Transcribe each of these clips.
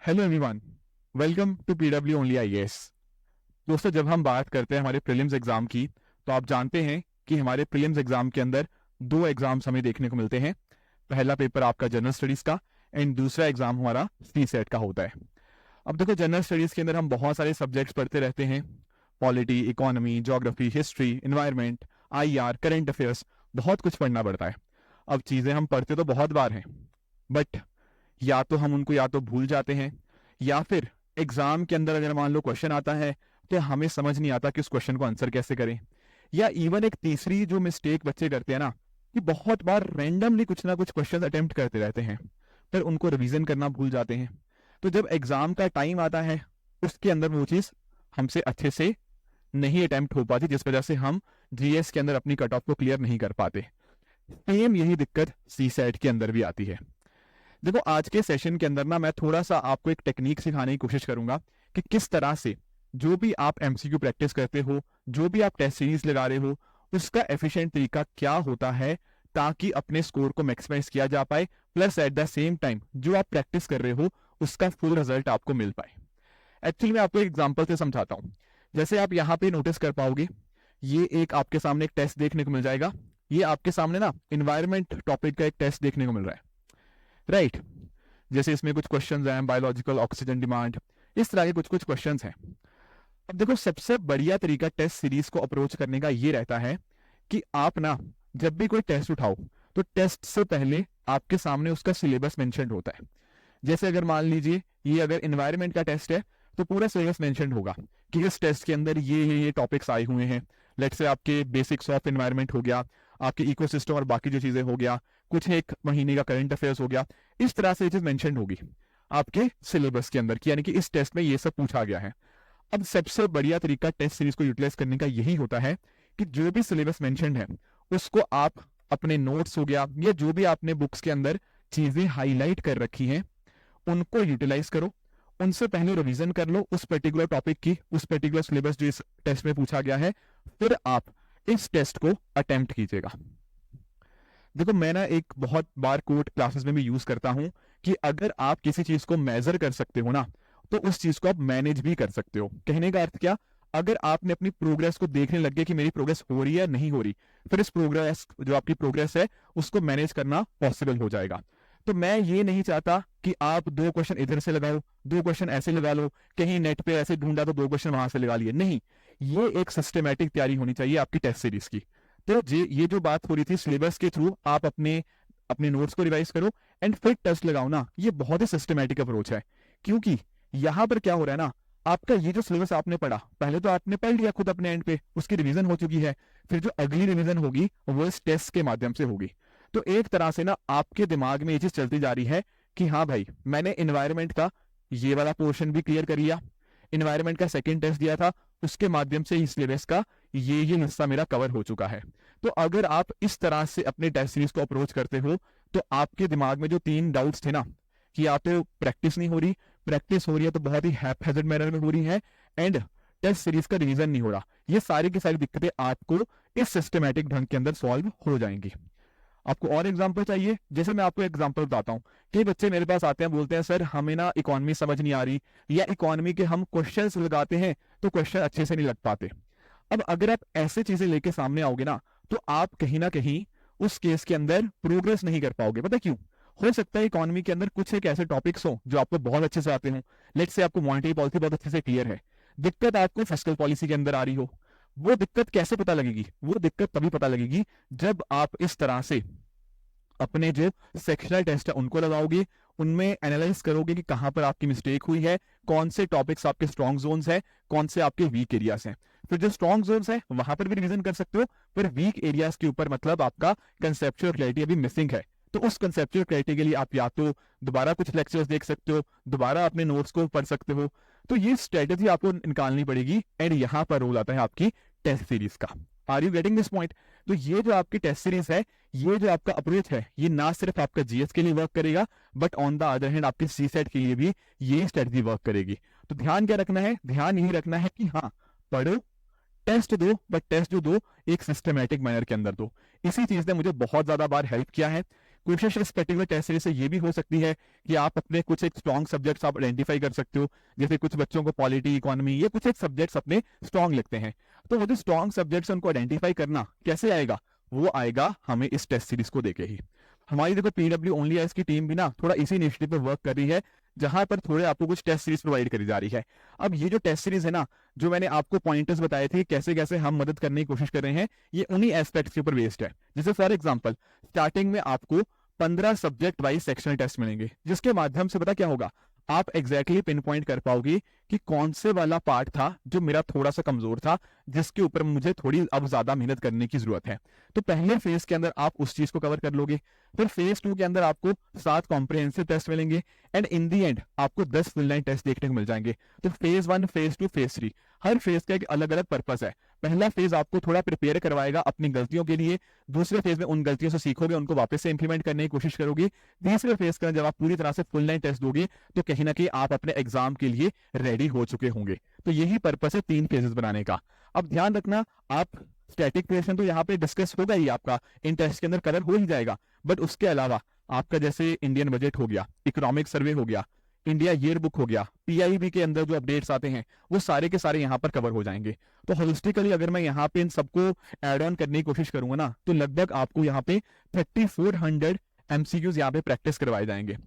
Hello everyone, welcome to PW only IAS. दोस्तों, जब हम बात करते हैं हमारे प्रीलिम्स एग्जाम की, तो आप जानते हैं कि हमारे प्रीलिम्स एग्जाम के अंदर दो एग्जाम्स हमें देखने को मिलते हैं। पहला पेपर आपका जनरल स्टडीज का एंड दूसरा एग्जाम हमारा सी सेट का होता है। अब देखो, जनरल स्टडीज के अंदर हम बहुत सारे सब्जेक्ट्स पढ़ते रहते हैं। Polity, economy, geography, history, environment, IR, current affairs, बहुत कुछ पढ़ना पड़ता है। अब चीज़ें हम पढ़ते तो बहुत बार हैं, बट या तो हम उनको या तो भूल जाते हैं, या फिर एग्जाम के अंदर अगर मान लो क्वेश्चन आता है तो हमें समझ नहीं आता कि उस क्वेश्चन को आंसर कैसे करें। या इवन एक तीसरी जो मिस्टेक बच्चे करते हैं ना, कि बहुत बार रैंडमली कुछ ना कुछ क्वेश्चन अटेम्प्ट करते रहते हैं, फिर उनको रिवीजन करना भूल जाते हैं। तो जब एग्जाम का टाइम आता है, उसके अंदर वो चीज़ हमसे अच्छे से नहीं अटेम्प्ट हो पाती, जिस वजह से हम जीएस के अंदर अपनी कट ऑफ को क्लियर नहीं कर पाते। सेम यही दिक्कत सी सेट के अंदर भी आती है। देखो, आज के सेशन के अंदर ना मैं थोड़ा सा आपको एक टेक्निक सिखाने की कोशिश करूंगा कि किस तरह से जो भी आप एमसीक्यू प्रैक्टिस करते हो, जो भी आप टेस्ट सीरीज लगा रहे हो, उसका एफिशिएंट तरीका क्या होता है, ताकि अपने स्कोर को मैक्सिमाइज किया जा पाए, plus at the same time जो आप प्रैक्टिस कर रहे हो उसका फुल रिजल्ट आपको मिल पाए। एक्चुअली मैं आपको एक एग्जाम्पल से समझाता हूँ। जैसे आप यहाँ पे नोटिस कर पाओगे, ये एक आपके सामने एक टेस्ट देखने को मिल जाएगा। ये आपके सामने ना इन्वायरमेंट टॉपिक का एक टेस्ट देखने को मिल रहा है, राइट। जैसे इसमें कुछ क्वेश्चंस हैं, बायोलॉजिकल ऑक्सीजन डिमांड, इस तरह के कुछ कुछ क्वेश्चंस हैं। अब देखो, सबसे बढ़िया तरीका टेस्ट सीरीज को अप्रोच करने का ये रहता है कि आप ना जब भी कोई टेस्ट उठाओ, तो टेस्ट से पहले आपके सामने उसका सिलेबस मेंशन होता है। जैसे अगर मान लीजिए ये अगर एनवायरनमेंट का टेस्ट है, तो पूरा सिलेबस मेंशन होगा कि इस टेस्ट के अंदर ये टॉपिक्स आए हुए हैं। लेट्स से आपके बेसिक्स ऑफ एनवायरनमेंट हो गया, आपके इकोसिस्टम और बाकी जो चीजें हो गया, कुछ एक महीने का करंट अफेयर्स हो गया। इस तरह से चीज मेंशन होगी आपके सिलेबस के अंदर कि यानी कि इस टेस्ट में ये सब पूछा गया है। अब सबसे बढ़िया तरीका टेस्ट सीरीज को यूटिलाइज करने का यही होता है कि जो भी सिलेबस मेंशन है उसको आप अपने नोट्स हो गया, या जो भी आपने बुक्स के अंदर चीजें हाईलाइट कर रखी हैं, उनको यूटिलाइज करो। उनसे पहले रिवीजन कर लो उस पर्टिकुलर टॉपिक की, उस पर्टिकुलर सिलेबस जो इस टेस्ट में पूछा गया है, फिर आप इस टेस्ट को अटेम्प्ट कीजिएगा। देखो, मैं ना एक बहुत बार कोट क्लासेस में भी यूज करता हूं कि अगर आप किसी चीज को मेजर कर सकते हो ना, तो उस चीज को आप मैनेज भी कर सकते हो। कहने का अर्थ क्या, अगर आपने अपनी प्रोग्रेस को देखने लग गए कि मेरी प्रोग्रेस हो रही है नहीं हो रही, फिर इस प्रोग्रेस जो आपकी प्रोग्रेस है उसको मैनेज करना पॉसिबल हो जाएगा। तो मैं ये नहीं चाहता कि आप दो क्वेश्चन इधर से लगाओ, दो क्वेश्चन ऐसे लगा लो, कहीं नेट पे ऐसे ढूंढा तो दो क्वेश्चन वहां से लगा लिए। नहीं, ये एक सिस्टमेटिक तैयारी होनी चाहिए आपकी टेस्ट सीरीज की। तो ये जो बात हो रही थी सिलेबस के थ्रू आप अपने अपने नोट्स को रिवाइज करो एंड फिर टेस्ट लगाओ ना, ये बहुत ही सिस्टमेटिक अप्रोच है। क्योंकि यहां पर क्या हो रहा है ना, आपका ये जो सिलेबस आपने पढ़ा, पहले तो आपने पढ़ लिया खुद अपने एंड पे, उसकी रिवीजन हो चुकी है, फिर जो अगली रिवीजन होगी वो इस टेस्ट के माध्यम से होगी। तो एक तरह से ना आपके दिमाग में ये चीज चलती जा रही है कि हाँ भाई, मैंने एनवायरमेंट का ये वाला पोर्शन भी क्लियर कर लिया, एनवायरमेंट का सेकंड टेस्ट दिया था, उसके माध्यम से इस सिलेबस का ये हिस्सा मेरा कवर हो चुका है। तो अगर आप इस तरह से अपने टेस्ट सीरीज को अप्रोच करते हो, तो आपके दिमाग में जो तीन डाउट्स थे ना कि आप तो प्रैक्टिस नहीं हो रही, प्रैक्टिस हो रही है तो बहुत ही हैज़र्ड मैनर में हो रही है, एंड टेस्ट सीरीज का रिवीजन नहीं हो रहा, ये सारी की सारी दिक्कतें आपको इस सिस्टमेटिक ढंग के अंदर सॉल्व हो जाएंगी। आपको और एग्जाम्पल चाहिए? जैसे मैं आपको एग्जाम्पल बताता हूँ। कई बच्चे मेरे पास आते हैं, बोलते हैं सर हमें ना इकोनॉमी समझ नहीं आ रही, या इकोनॉमी के हम क्वेश्चंस लगाते हैं तो क्वेश्चन अच्छे से नहीं लग पाते। अब अगर आप ऐसे चीजें लेके सामने आओगे ना, तो आप कहीं ना कहीं उस केस के अंदर प्रोग्रेस नहीं कर पाओगे। पता क्यों? हो सकता है इकोनॉमी के अंदर कुछ एक ऐसे टॉपिक्स हो जो आपको बहुत अच्छे से आते हो। लेट्स से आपको मॉनेटरी पॉलिसी बहुत अच्छे से क्लियर है, दिक्कत आपको फिस्कल पॉलिसी के अंदर आ रही हो। वो दिक्कत कैसे पता लगेगी? वो दिक्कत तभी पता लगेगी जब आप इस तरह से अपने जो सेक्शनल टेस्ट है उनको लगाओगे, उनमें एनालाइज करोगे कि कहां पर आपकी मिस्टेक हुई है, कौन से टॉपिक्स आपके स्ट्रॉन्ग जोन्स है, कौन से आपके वीक एरियाज हैं। फिर जो स्ट्रॉन्ग जोन्स है वहां पर भी रिवीजन कर सकते हो, पर वीक एरियाज के ऊपर मतलब आपका कंसेप्चुअल क्लैरिटी अभी मिसिंग है, तो उस कंसेप्चुअल क्लैरिटी के लिए आप या तो दोबारा कुछ लेक्चर्स देख सकते हो, दोबारा अपने नोट्स को पढ़ सकते हो। तो ये स्ट्रेटेजी आपको निकालनी पड़ेगी, एंड यहाँ पर रोल आता है आपकी टेस्ट सीरीज का। Are you getting this point? तो ये जो आपकी टेस्ट सीरीज है, ये जो आपका अप्रोच है, ये ना सिर्फ आपका जीएस के लिए वर्क करेगा, but on the other hand आपके सी सेट के लिए भी ये स्ट्रेटजी वर्क करेगी। तो ध्यान क्या रखना है? ध्यान यही रखना है कि हाँ, पढ़ो, टेस्ट दो, बट टेस्ट जो दो एक सिस्टमेटिक मैनर के अंदर दो। इसी चीज ने मुझे बहुत ज्यादा बार हेल्प किया है। कोशिश इस पर्टिकुलर टेस्ट सीरीज से ये भी हो सकती है कि आप अपने कुछ एक स्ट्रॉन्ग सब्जेक्ट्स आप आइडेंटिफाई कर सकते हो, जैसे कुछ बच्चों को पॉलिटी, इकोनॉमी, ये कुछ एक सब्जेक्ट्स अपने स्ट्रॉन्ग लगते हैं। तो वो जो स्ट्रॉन्ग सब्जेक्ट्स उनको आइडेंटिफाई करना कैसे आएगा, वो आएगा हमें इस टेस्ट सीरीज को देके ही। हमारी देखो पीडब्ल्यू ओनली आईएएस की टीम भी ना थोड़ा इसी इनिशिएटिव पे वर्क कर रही है, जहां पर थोड़े आपको कुछ टेस्ट सीरीज प्रोवाइड करी जा रही है। अब ये जो टेस्ट सीरीज है ना, जो मैंने आपको पॉइंटर्स बताए थे कैसे कैसे हम मदद करने की कोशिश कर रहे हैं, ये उन्हीं एस्पेक्ट्स के ऊपर बेस्ड है। जैसे फॉर एग्जांपल स्टार्टिंग में आपको 15 सब्जेक्ट वाइज सेक्शनल टेस्ट मिलेंगे, जिसके माध्यम से पता क्या होगा, आप एग्जैक्टली पिन पॉइंट कर पाओगे कि कौन से वाला पार्ट था जो मेरा थोड़ा सा कमजोर था, जिसके ऊपर मुझे थोड़ी अब ज्यादा मेहनत करने की जरूरत है। तो पहले फेज के अंदर आप उस चीज को कवर कर लोगे, फिर फेज 2 के अंदर आपको 7 कॉम्प्रिहेंसिव टेस्ट मिलेंगे, एंड इन दी एंड आपको 10 फुल लाइन टेस्ट देखने को मिल जाएंगे। तो फेज 1, फेज 2, फेज 3, हर फेज का एक अलग अलग पर्पस है। पहला फेज आपको थोड़ा प्रिपेयर करवाएगा अपनी गलतियों के लिए, दूसरे फेज में उन गलतियों से सीखोगे, उनको वापस से इंप्लीमेंट करने की कोशिश करोगे, तीसरे फेज का जब आप पूरी तरह से फुल लाइन टेस्ट दोगे तो कहीं ना कहीं आप अपने एग्जाम के लिए रेडी हो चुके होंगे। तो यही पर्पस है 3 फेजेस बनाने का। अब ध्यान रखना, आप स्टैटिक क्वेश्चन तो यहाँ पे डिस्कस होगा ही, आपका इन टेस्ट के अंदर कलर हो ही जाएगा, बट उसके अलावा आपका जैसे इंडियन बजट हो गया, इकोनॉमिक सर्वे हो गया, इंडिया ईयर बुक हो गया, पीआईबी के अंदर जो अपडेट्स आते हैं वो सारे के सारे यहाँ पर कवर हो जाएंगे। तो होलिस्टिकली अगर मैं यहाँ पे इन सबको एड ऑन करने की कोशिश करूंगा ना, तो लगभग आपको यहाँ पे 3400 एमसीक्यूज यहाँ पे प्रैक्टिस करवाए जाएंगे।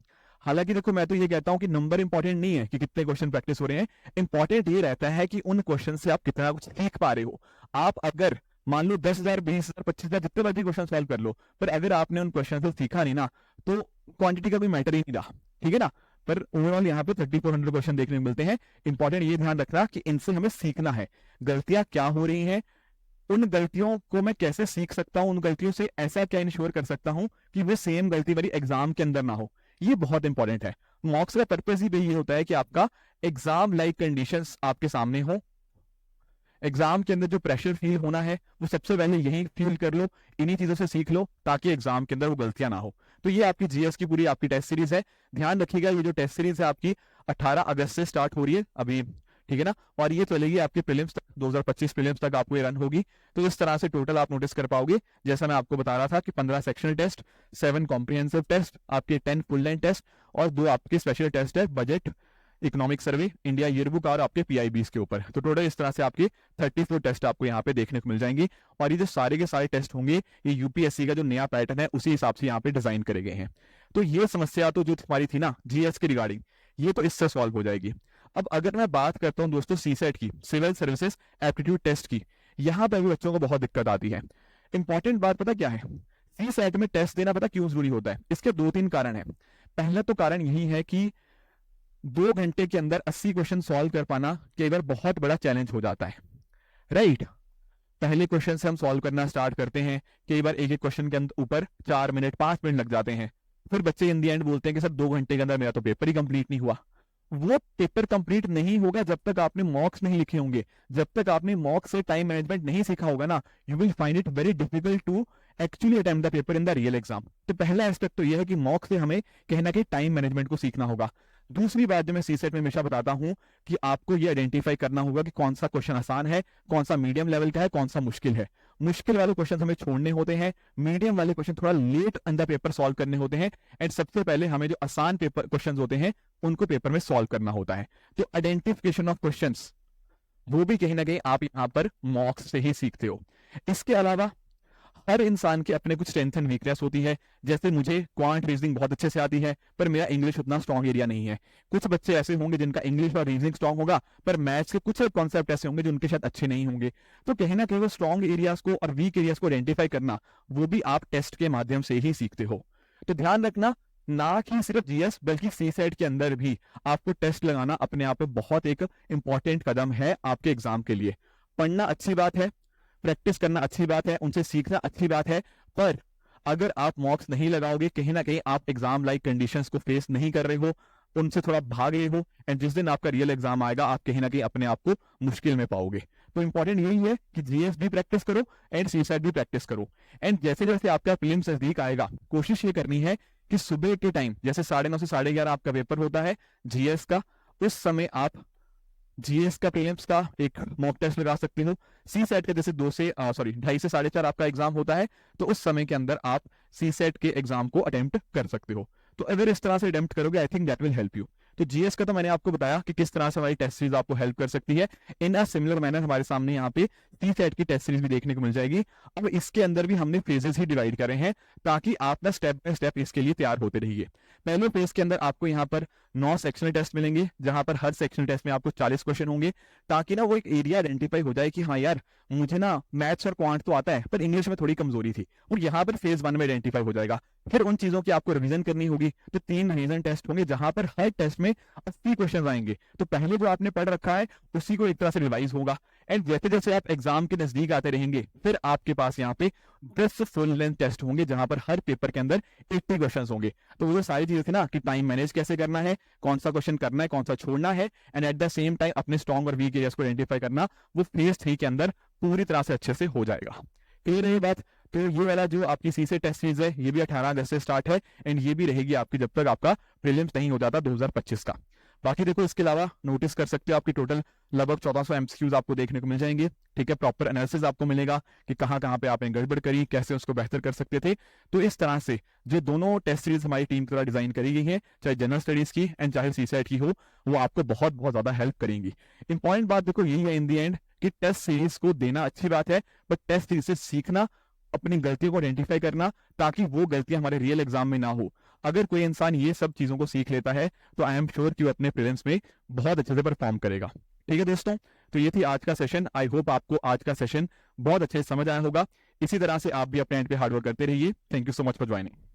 हालांकि देखो मैं तो ये कहता हूं कि नंबर इंपॉर्टेंट नहीं है कि कितने क्वेश्चन प्रैक्टिस हो रहे हैं, इंपॉर्टेंट ये रहता है कि उन क्वेश्चन से आप कितना कुछ सीख पा रहे हो। आप अगर मान लो 10,000, 20,000, 25,000 जितने बार भी क्वेश्चन सॉल्व कर लो, पर अगर आपने उन क्वेश्चन से सीखा नहीं ना, तो क्वांटिटी का भी मैटर ही नहीं रहा, ठीक है ना। पर ओवरऑल यहाँ पे 3400 क्वेश्चन देखने को मिलते हैं। इंपॉर्टेंट ये ध्यान रखना कि इनसे हमें सीखना है, गलतियां क्या हो रही हैं, उन गलतियों को मैं कैसे सीख सकता हूं, उन गलतियों से ऐसा क्या इंश्योर कर सकता हूं कि वे सेम गलती मेरी एग्जाम के अंदर ना हो। ये बहुत इंपॉर्टेंट है। मॉक्स का पर्पस ही ये होता है कि आपका एग्जाम लाइक कंडीशंस आपके सामने हो, एग्जाम के अंदर जो प्रेशर फील होना है वो सबसे पहले यही फील कर लो, इन्हीं चीजों से सीख लो ताकि एग्जाम के अंदर वो गलतियां ना हो। तो ये आपकी जीएस की पूरी आपकी टेस्ट सीरीज है। ध्यान रखिएगा ये जो टेस्ट सीरीज है आपकी 18 अगस्त से स्टार्ट हो रही है अभी, ठीक है ना, और ये चलेगी आपके प्रीलिम्स तक, 2025 प्रीलिम्स तक आपको ये रन होगी। तो इस तरह से टोटल आप नोटिस कर पाओगे, जैसा मैं आपको बता रहा था कि 15 सेक्शनल टेस्ट, 7 कॉम्प्रिहेंसिव टेस्ट, आपके 10 फुल लाइन टेस्ट और 2 आपके स्पेशल टेस्ट है, budget, economic survey, India year book और आपके पीआईबीस के ऊपर। तो टोटल इस तरह से आपके 34 टेस्ट आपको यहाँ पे देखने को मिल जाएंगे। और ये जो सारे के सारे टेस्ट होंगे ये यूपीएससी का जो नया पैटर्न है उसी हिसाब से यहाँ पे डिजाइन करे गए हैं। तो ये समस्या तो जो हमारी थी ना जीएस के रिगार्डिंग, ये तो इससे सॉल्व हो जाएगी। अब अगर मैं बात करता हूँ दोस्तों सीसेट की, सिविल सर्विसेज एप्टीट्यूड टेस्ट की, यहाँ पे भी बच्चों को बहुत दिक्कत आती है। इंपॉर्टेंट बात पता क्या है, सीसेट में टेस्ट देना पता क्यों जरूरी होता है, इसके 2-3 कारण है। पहला तो कारण यही है कि 2 घंटे के अंदर 80 क्वेश्चन सॉल्व कर पाना कई बार बहुत बड़ा चैलेंज हो जाता है, राइट। पहले क्वेश्चन से हम सॉल्व करना स्टार्ट करते हैं, कई बार एक एक क्वेश्चन के ऊपर 4 मिनट 5 मिनट लग जाते हैं, फिर बच्चे इन दी एंड बोलते हैं कि सर 2 घंटे के अंदर मेरा तो पेपर ही कंप्लीट नहीं हुआ। वो पेपर कंप्लीट नहीं होगा जब तक आपने मॉक्स नहीं लिखे होंगे, जब तक आपने मॉक्स से टाइम मैनेजमेंट नहीं सीखा होगा ना, you will find it very difficult to actually attempt the paper in the real exam. तो पहला एस्पेक्ट तो यह है कि मॉक्स से हमें कहीं ना कहीं टाइम मैनेजमेंट को सीखना होगा। दूसरी बात जो मैं सीसेट में हमेशा बताता हूं कि आपको ये आइडेंटिफाई करना होगा कि कौन सा क्वेश्चन आसान है, कौन सा मीडियम लेवल का है, कौन सा मुश्किल है। मुश्किल वाले क्वेश्चन हमें छोड़ने होते हैं, मीडियम वाले क्वेश्चन थोड़ा late in the paper solve करने होते हैं, एंड सबसे पहले हमें जो आसान पेपर क्वेश्चन होते हैं उनको पेपर में सॉल्व करना होता है। तो आइडेंटिफिकेशन ऑफ क्वेश्चंस वो भी कहीं ना कहीं आप यहाँ पर मॉक्स से ही सीखते हो। इसके अलावा हर इंसान के अपने कुछ स्ट्रेंथ एंड वीकनेस होती है। जैसे मुझे क्वांट रीजनिंग बहुत अच्छे से आती है, पर मेरा इंग्लिश उतना स्ट्रॉन्ग एरिया नहीं है। कुछ बच्चे ऐसे होंगे जिनका इंग्लिश और रीजनिंग स्ट्रॉन्ग होगा, पर मैथ्स के कुछ कॉन्सेप्ट ऐसे होंगे जो उनके शायद अच्छे नहीं होंगे। तो कहीं ना कहीं वो स्ट्रॉन्ग एरियाज को और वीक एरियाज को आइडेंटिफाई करना वो भी आप टेस्ट के माध्यम से ही सीखते हो। तो ध्यान रखना, ना कि सिर्फ जीएस बल्कि सीसेट के अंदर भी आपको टेस्ट लगाना अपने आप में बहुत एक इंपॉर्टेंट कदम है आपके एग्जाम के लिए। पढ़ना अच्छी बात है, प्रैक्टिस करना अच्छी बात है, उनसे सीखना अच्छी बात है, पर अगर आप मॉक्स नहीं लगाओगे कहीं ना कहीं आप एग्जाम लाइक कंडीशंस को फेस नहीं कर रहे हो, उनसे थोड़ा भाग रहे हो, एंड जिस दिन आपका रियल एग्जाम आएगा आप कहीं ना कहीं अपने आप को मुश्किल में पाओगे। तो इंपॉर्टेंट यही है कि जीएस भी प्रैक्टिस करो एंड सीसेट भी प्रैक्टिस करो। एंड जैसे जैसे आपका प्रीलिम्स नजदीक आएगा कोशिश ये करनी है कि सुबह के टाइम जैसे 9:30 से 11:30 आपका पेपर होता है जीएस का, उस समय आप जीएस का प्रीलिम्स का एक मॉक टेस्ट लगा सकते हो। सी सेट का जैसे 2.5 से 4.5 आपका एग्जाम होता है, तो उस समय के अंदर आप सी सेट के एग्जाम को अटेम्प्ट कर सकते हो। तो अगर इस तरह से अटेम्प्ट करोगे, I think that will help you. तो जीएस का तो मैंने आपको बताया कि किस तरह से हमारी टेस्ट सीरीज आपको हेल्प कर सकती है। इन अ सिमिलर मैनर हमारे सामने यहाँ पे सी सेट की टेस्ट सीरीज भी देखने को मिल जाएगी। अब इसके अंदर भी हमने फेजेस ही डिवाइड करे हैं, ताकि आप ना स्टेप बाय स्टेप इसके लिए तैयार होते रहिए। पहले फेज के अंदर आपको यहाँ पर 9 सेक्शनल टेस्ट मिलेंगे, जहां पर हर सेक्शनल टेस्ट में आपको 40 क्वेश्चन होंगे, ताकि ना वो एक एरिया आइडेंटिफाई हो जाए कि हाँ यार, मुझे ना मैथ्स और क्वांट तो आता है पर इंग्लिश में थोड़ी कमजोरी थी, और यहाँ पर फेज 1 में आइडेंटिफाई हो जाएगा। फिर उन चीजों की आपको रिवीजन करनी होगी, तो 3 रिवीजन टेस्ट होंगे, जहां पर हर टेस्ट में 80 क्वेश्चन आएंगे। तो पहले जो आपने पढ़ रखा है उसी को एक तरह से रिवाइज होगा। एंड जैसे जैसे आप एग्जाम के नजदीक आते रहेंगे, फिर आपके पास यहाँ पे 10 फुल लेंथ टेस्ट होंगे, जहां पर हर पेपर के अंदर 80 क्वेश्चन होंगे। तो वो सारी चीजें थी ना कि टाइम मैनेज कैसे करना है, कौन सा क्वेश्चन करना है, कौन सा छोड़ना है, and at the same time अपने स्ट्रॉन्ग और वीक एरियाज को आइडेंटिफाई करना, वो फेज 3 के अंदर पूरी तरह से अच्छे से हो जाएगा। क्लियर है ये बात? तो ये वाला जो आपकी सी से टेस्ट सीरीज है, ये भी 18 अगस्त से स्टार्ट है, एंड ये भी रहेगी आपकी जब तक आपका प्रीलिम्स नहीं हो जाता 2025 का। बाकी देखो, इसके अलावा नोटिस कर सकते हो आपकी टोटल लगभग 1400 एमसीक्यूज आपको देखने को मिल जाएंगे। ठीक है, प्रॉपर एनालिसिस आपको मिलेगा कि कहाँ कहाँ पे आपने गड़बड़ करी, कैसे उसको बेहतर कर सकते थे। तो इस तरह से जो दोनों टेस्ट सीरीज हमारी टीम द्वारा डिजाइन करी गई है, चाहे जनरल स्टडीज की एंड चाहे सीसेट की हो, वो आपको बहुत बहुत ज्यादा हेल्प करेंगी। इंपॉर्टेंट बात देखो यही है इन दी एंड, कि टेस्ट सीरीज को देना अच्छी बात है, बट टेस्ट सीरीज से सीखना, अपनी गलतियों को आइडेंटिफाई करना, ताकि वो गलतियां हमारे रियल एग्जाम में ना हो। अगर कोई इंसान ये सब चीजों को सीख लेता है, तो आई एम श्योर कि वो अपने प्रीलिम्स में बहुत अच्छे से परफॉर्म करेगा। ठीक है दोस्तों, तो ये थी आज का सेशन। आई होप आपको आज का सेशन बहुत अच्छे से समझ आया होगा। इसी तरह से आप भी अपने एंड पे हार्डवर्क करते रहिए। Thank you so much for joining.